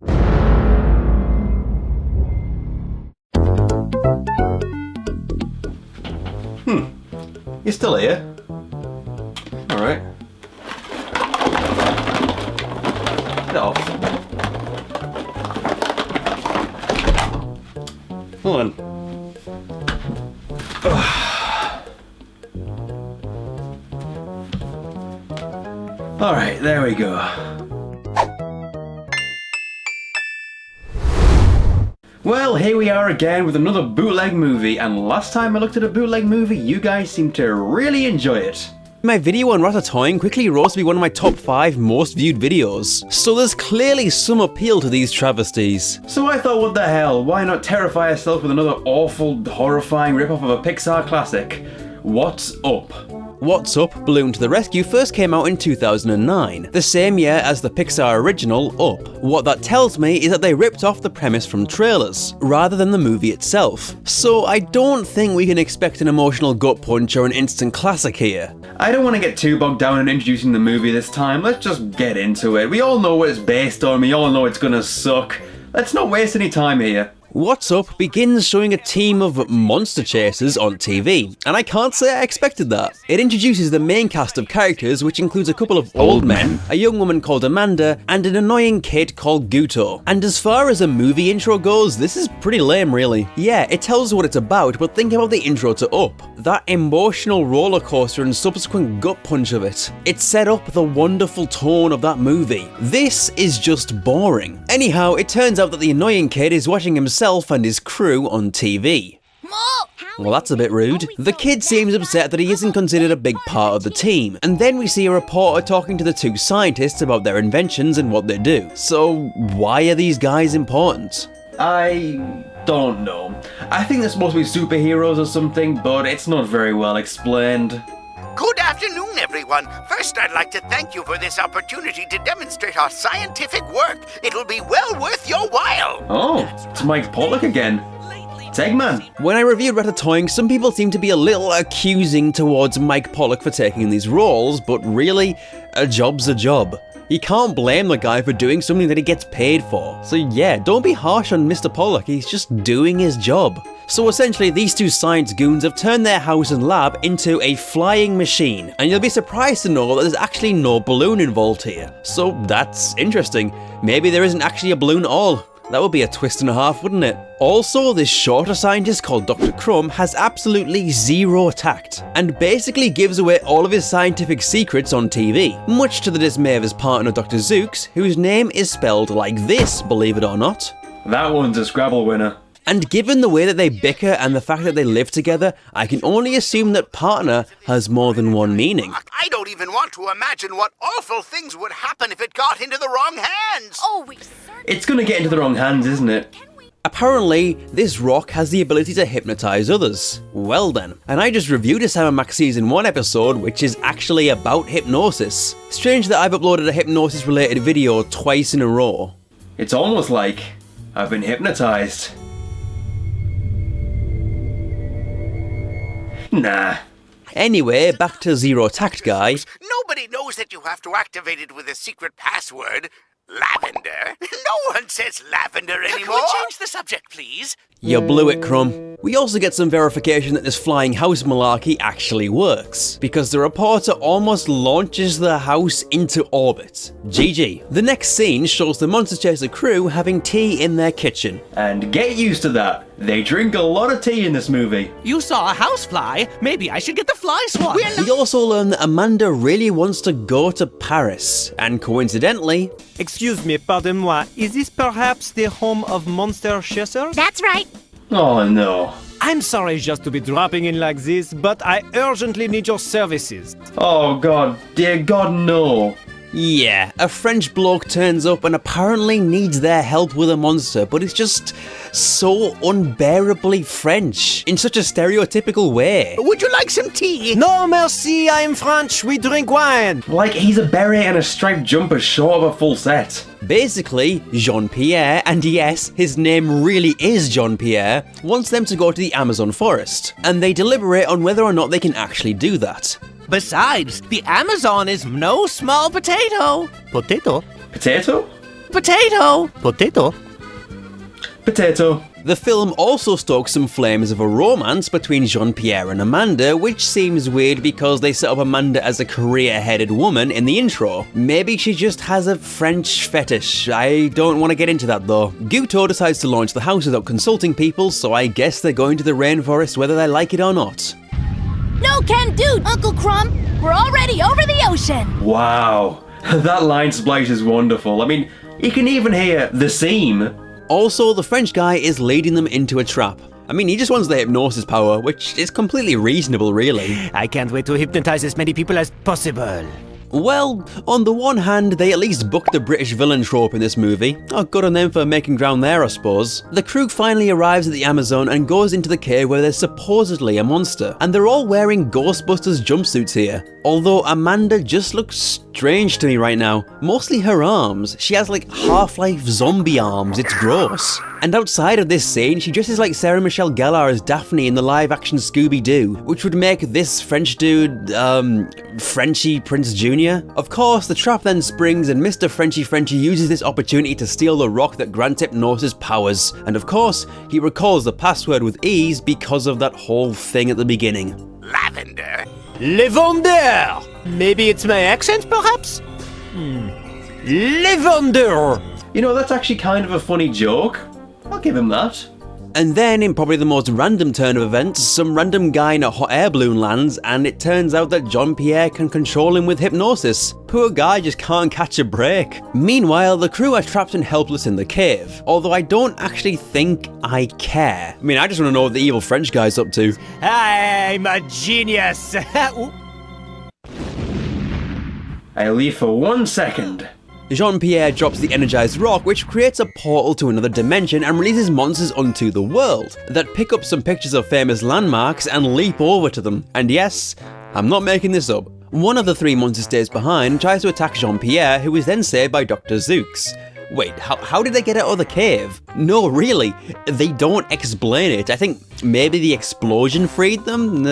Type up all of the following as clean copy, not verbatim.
You're still here? Alright. Get off. Hold on. Alright, there we go. Well, here we are again with another bootleg movie, and last time I looked at a bootleg movie, you guys seemed to really enjoy it. My video on Ratatouille quickly rose to be one of my top 5 most viewed videos, so there's clearly some appeal to these travesties. So I thought, what the hell, why not terrify yourself with another awful, horrifying ripoff of a Pixar classic? What's Up? What's Up? Balloon to the Rescue first came out in 2009, the same year as the Pixar original Up. What that tells me is that they ripped off the premise from trailers, rather than the movie itself. So I don't think we can expect an emotional gut punch or an instant classic here. I don't want to get too bogged down in introducing the movie this time, let's just get into it. We all know what it's based on, we all know it's gonna suck. Let's not waste any time here. What's Up begins showing a team of monster chasers on TV, and I can't say I expected that. It introduces the main cast of characters, which includes a couple of old men, a young woman called Amanda, and an annoying kid called Guto. And as far as a movie intro goes, this is pretty lame really. Yeah, it tells us what it's about, but think about the intro to Up. That emotional roller coaster and subsequent gut punch of it. It set up the wonderful tone of that movie. This is just boring. Anyhow, it turns out that the annoying kid is watching himself and his crew on TV. Well, that's a bit rude. The kid seems upset that he isn't considered a big part of the team, and then we see a reporter talking to the two scientists about their inventions and what they do. So, why are these guys important? I don't know. I think they're supposed to be superheroes or something, but it's not very well explained. Good afternoon, everyone. First, I'd like to thank you for this opportunity to demonstrate our scientific work. It'll be well worth your while. Oh, it's Mike Pollock again. It's Eggman. When I reviewed Ratatouille, some people seem to be a little accusing towards Mike Pollock for taking these roles, but really, a job's a job. You can't blame the guy for doing something that he gets paid for. So yeah, don't be harsh on Mr. Pollock, he's just doing his job. So essentially, these two science goons have turned their house and lab into a flying machine, and you'll be surprised to know that there's actually no balloon involved here. So that's interesting. Maybe there isn't actually a balloon at all. That would be a twist and a half, wouldn't it? Also, this shorter scientist called Dr. Crumb has absolutely zero tact, and basically gives away all of his scientific secrets on TV, much to the dismay of his partner Dr. Zooks, whose name is spelled like this, believe it or not. That one's a Scrabble winner. And given the way that they bicker and the fact that they live together, I can only assume that partner has more than one meaning. I don't even want to imagine what awful things would happen if it got into the wrong hands. Oh, we certainly... It's gonna get into the wrong hands, isn't it? Apparently, this rock has the ability to hypnotize others. Well then, and I just reviewed a Sam & Max Season 1 episode which is actually about hypnosis. Strange that I've uploaded a hypnosis related video twice in a row. It's almost like I've been hypnotized. Nah. Anyway, back to Zero Tact Guy. Nobody knows that you have to activate it with a secret password. Lavender? No one says lavender anymore. Can we change the subject, please? You blew it, Crumb. We also get some verification that this flying house malarkey actually works, because the reporter almost launches the house into orbit. GG. The next scene shows the Monster Chaser crew having tea in their kitchen. And get used to that. They drink a lot of tea in this movie. You saw a housefly? Maybe I should get the fly swat. We also learn that Amanda really wants to go to Paris, and coincidentally... Excuse me, pardon-moi, is this perhaps the home of Monster Chasers? That's right. Oh no. I'm sorry just to be dropping in like this, but I urgently need your services. Oh god, dear god, no. Yeah, a French bloke turns up and apparently needs their help with a monster, but it's just so unbearably French, in such a stereotypical way. Would you like some tea? No, merci, I am French, we drink wine. Like he's a beret and a striped jumper short of a full set. Basically, Jean-Pierre, and yes, his name really is Jean-Pierre, wants them to go to the Amazon forest, and they deliberate on whether or not they can actually do that. Besides, the Amazon is no small potato. Potato? Potato? Potato! Potato? Potato. The film also stokes some flames of a romance between Jean-Pierre and Amanda, which seems weird because they set up Amanda as a career-headed woman in the intro. Maybe she just has a French fetish. I don't want to get into that though. Guto decides to launch the house without consulting people, so I guess they're going to the rainforest whether they like it or not. No can do, Uncle Crumb. We're already over the ocean. Wow. That line splice is wonderful. I mean, you can even hear the seam. Also, the French guy is leading them into a trap. I mean, he just wants the hypnosis power, which is completely reasonable, really. I can't wait to hypnotize as many people as possible. Well, on the one hand, they at least booked the British villain trope in this movie. Oh, good on them for making ground there, I suppose. The crew finally arrives at the Amazon and goes into the cave where there's supposedly a monster. And they're all wearing Ghostbusters jumpsuits here. Although Amanda just looks strange to me right now. Mostly her arms. She has like Half-Life zombie arms, it's gross. And outside of this scene, she dresses like Sarah Michelle Gellar as Daphne in the live-action Scooby-Doo, which would make this French dude, Frenchie Prince Jr. Of course, the trap then springs and Mr. Frenchie uses this opportunity to steal the rock that grants hypnosis powers. And of course, he recalls the password with ease because of that whole thing at the beginning. Lavender. Lavender! Maybe it's my accent, perhaps? Lavender! You know, that's actually kind of a funny joke. I'll give him that. And then, in probably the most random turn of events, some random guy in a hot air balloon lands, and it turns out that Jean-Pierre can control him with hypnosis. Poor guy just can't catch a break. Meanwhile, the crew are trapped and helpless in the cave, although I don't actually think I care. I mean, I just want to know what the evil French guy's up to. I'm a genius! I'll leave for 1 second. Jean-Pierre drops the energized rock, which creates a portal to another dimension and releases monsters onto the world that pick up some pictures of famous landmarks and leap over to them. And yes, I'm not making this up. One of the three monsters stays behind and tries to attack Jean-Pierre, who is then saved by Dr. Zooks. Wait, how did they get out of the cave? No, really, they don't explain it. I think maybe the explosion freed them?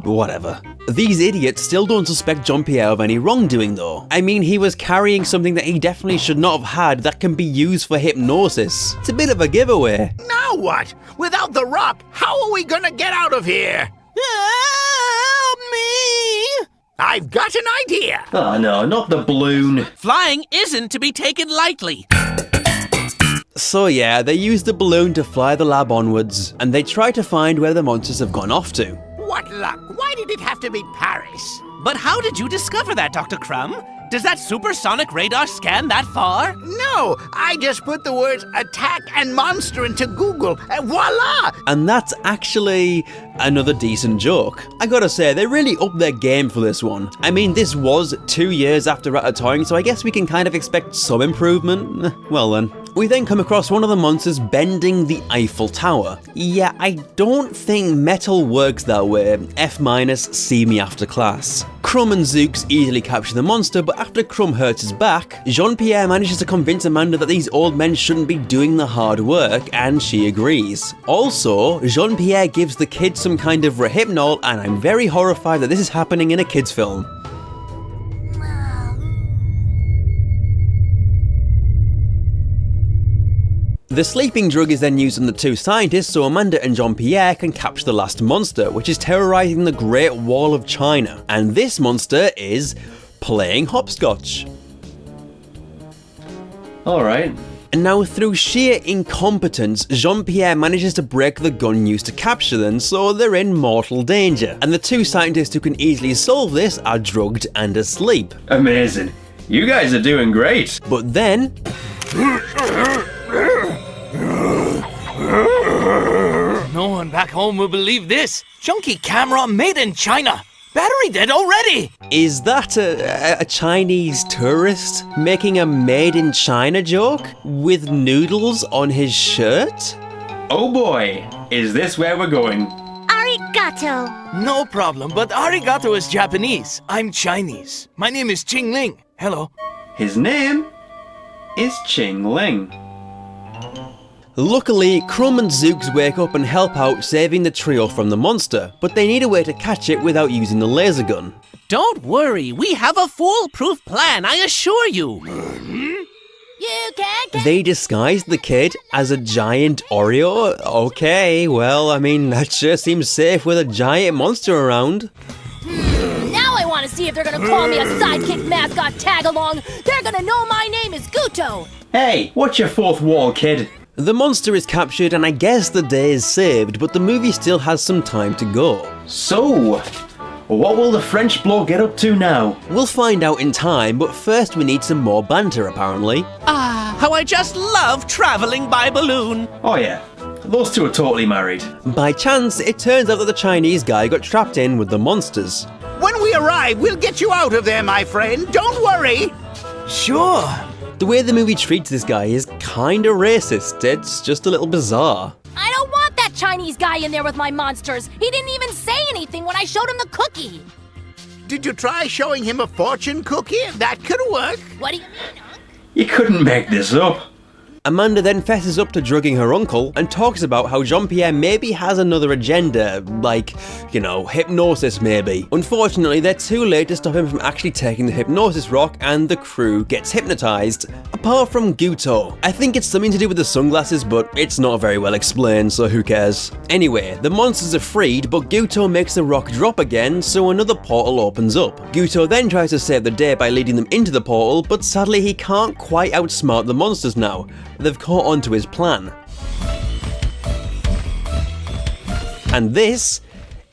Whatever. These idiots still don't suspect Jean-Pierre of any wrongdoing though. I mean, he was carrying something that he definitely should not have had that can be used for hypnosis. It's a bit of a giveaway. Now what? Without the rock, how are we gonna get out of here? Help me! I've got an idea. Oh no, not the balloon. Flying isn't to be taken lightly. So yeah, they use the balloon to fly the lab onwards, and they try to find where the monsters have gone off to. What luck? Why did it have to be Paris? But how did you discover that, Dr. Crumb? Does that supersonic radar scan that far? No, I just put the words attack and monster into Google, and voila! And that's actually another decent joke. I gotta say, they really upped their game for this one. I mean, this was 2 years after Ratatouille, so I guess we can kind of expect some improvement. Well then. We then come across one of the monsters bending the Eiffel Tower. Yeah, I don't think metal works that way. F-, see me after class. Crumb and Zooks easily capture the monster, but after Crumb hurts his back, Jean-Pierre manages to convince Amanda that these old men shouldn't be doing the hard work, and she agrees. Also, Jean-Pierre gives the kids some kind of rehypnol, and I'm very horrified that this is happening in a kids' film. The sleeping drug is then used on the two scientists so Amanda and Jean-Pierre can capture the last monster, which is terrorizing the Great Wall of China. And this monster is playing hopscotch. Alright. And now, through sheer incompetence, Jean-Pierre manages to break the gun used to capture them, so they're in mortal danger. And the two scientists who can easily solve this are drugged and asleep. Amazing. You guys are doing great. But then... No one back home will believe this. Junky camera made in China. Battery dead already. Is that a Chinese tourist making a made in China joke with noodles on his shirt? Oh boy, is this where we're going? Arigato. No problem, but arigato is Japanese. I'm Chinese. My name is Ching Ling. Hello. His name is Ching Ling. Luckily, Crumb and Zooks wake up and help out, saving the trio from the monster, but they need a way to catch it without using the laser gun. Don't worry, we have a foolproof plan, I assure you. You can. They disguised the kid as a giant Oreo? Okay, well, I mean, that sure seems safe with a giant monster around. Now I want to see if they're gonna call me a sidekick mascot tag-along. They're gonna know my name is Guto. Hey, what's your fourth wall, kid? The monster is captured and I guess the day is saved, but the movie still has some time to go. So, what will the French bloke get up to now? We'll find out in time, but first we need some more banter apparently. Ah, how I just love traveling by balloon. Oh yeah, those two are totally married. By chance, it turns out that the Chinese guy got trapped in with the monsters. When we arrive, we'll get you out of there, my friend. Don't worry. Sure. The way the movie treats this guy is kinda racist, it's just a little bizarre. I don't want that Chinese guy in there with my monsters. He didn't even say anything when I showed him the cookie. Did you try showing him a fortune cookie? That could work. What do you mean, Unc? You couldn't make this up. Amanda then fesses up to drugging her uncle and talks about how Jean-Pierre maybe has another agenda, like, you know, hypnosis maybe. Unfortunately, they're too late to stop him from actually taking the hypnosis rock and the crew gets hypnotized. Apart from Guto. I think it's something to do with the sunglasses, but it's not very well explained, so who cares. Anyway, the monsters are freed, but Guto makes the rock drop again, so another portal opens up. Guto then tries to save the day by leading them into the portal, but sadly he can't quite outsmart the monsters now. They've caught on to his plan. And this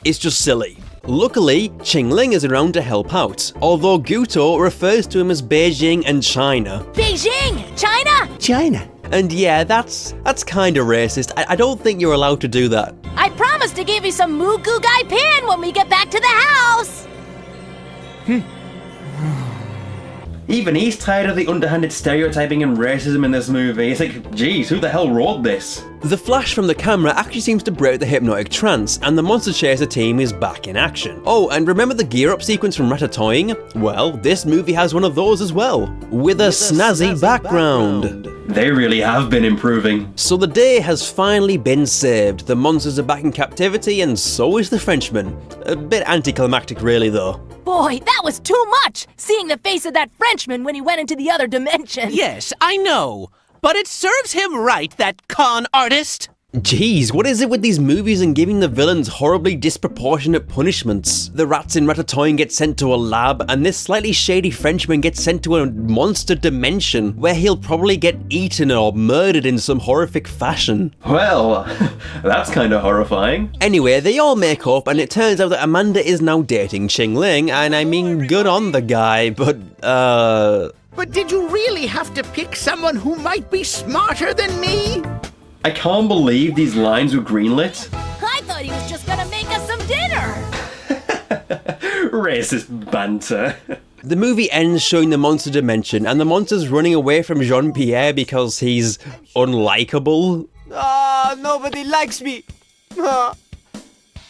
is just silly. Luckily, Qingling is around to help out, although Guto refers to him as Beijing and China. Beijing! China! China. And yeah, that's kinda racist. I don't think you're allowed to do that. I promise to give you some Moo Goo Gai Pan when we get back to the house! Even he's tired of the underhanded stereotyping and racism in this movie. It's like, geez, who the hell wrote this? The flash from the camera actually seems to break the hypnotic trance, and the Monster Chaser team is back in action. Oh, and remember the gear up sequence from Ratatouille? Well, this movie has one of those as well, with a snazzy background. They really have been improving. So the day has finally been saved, the monsters are back in captivity, and so is the Frenchman. A bit anticlimactic really though. Boy, that was too much! Seeing the face of that Frenchman when he went into the other dimension. Yes, I know. But it serves him right, that con artist. Jeez, what is it with these movies and giving the villains horribly disproportionate punishments? The rats in Ratatouille get sent to a lab, and this slightly shady Frenchman gets sent to a monster dimension, where he'll probably get eaten or murdered in some horrific fashion. Well, that's kinda horrifying. Anyway, they all make up, and it turns out that Amanda is now dating Qingling, and I mean, good on the guy, but, But did you really have to pick someone who might be smarter than me? I can't believe these lines were greenlit. I thought he was just gonna make us some dinner! Racist banter. The movie ends showing the monster dimension, and the monster's running away from Jean-Pierre because he's unlikable. Ah, nobody likes me. Ah,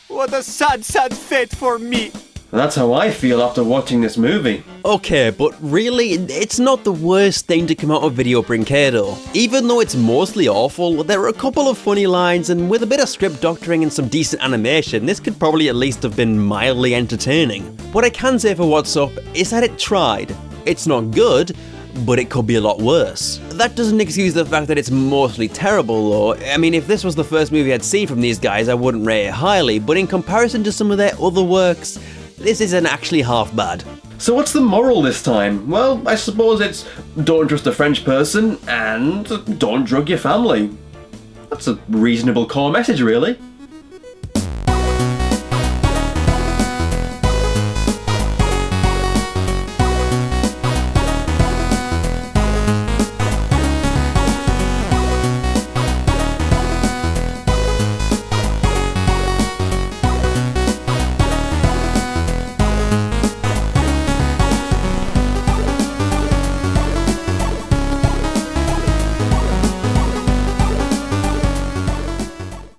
what a sad, sad fate for me. That's how I feel after watching this movie. Okay, but really, it's not the worst thing to come out of VideoBrinquedo. Even though it's mostly awful, there are a couple of funny lines, and with a bit of script doctoring and some decent animation, this could probably at least have been mildly entertaining. What I can say for what's up is that it tried. It's not good, but it could be a lot worse. That doesn't excuse the fact that it's mostly terrible though. I mean, if this was the first movie I'd seen from these guys, I wouldn't rate it highly, but in comparison to some of their other works, this isn't actually half bad. So what's the moral this time? Well, I suppose it's don't trust a French person and don't drug your family. That's a reasonable core message, really.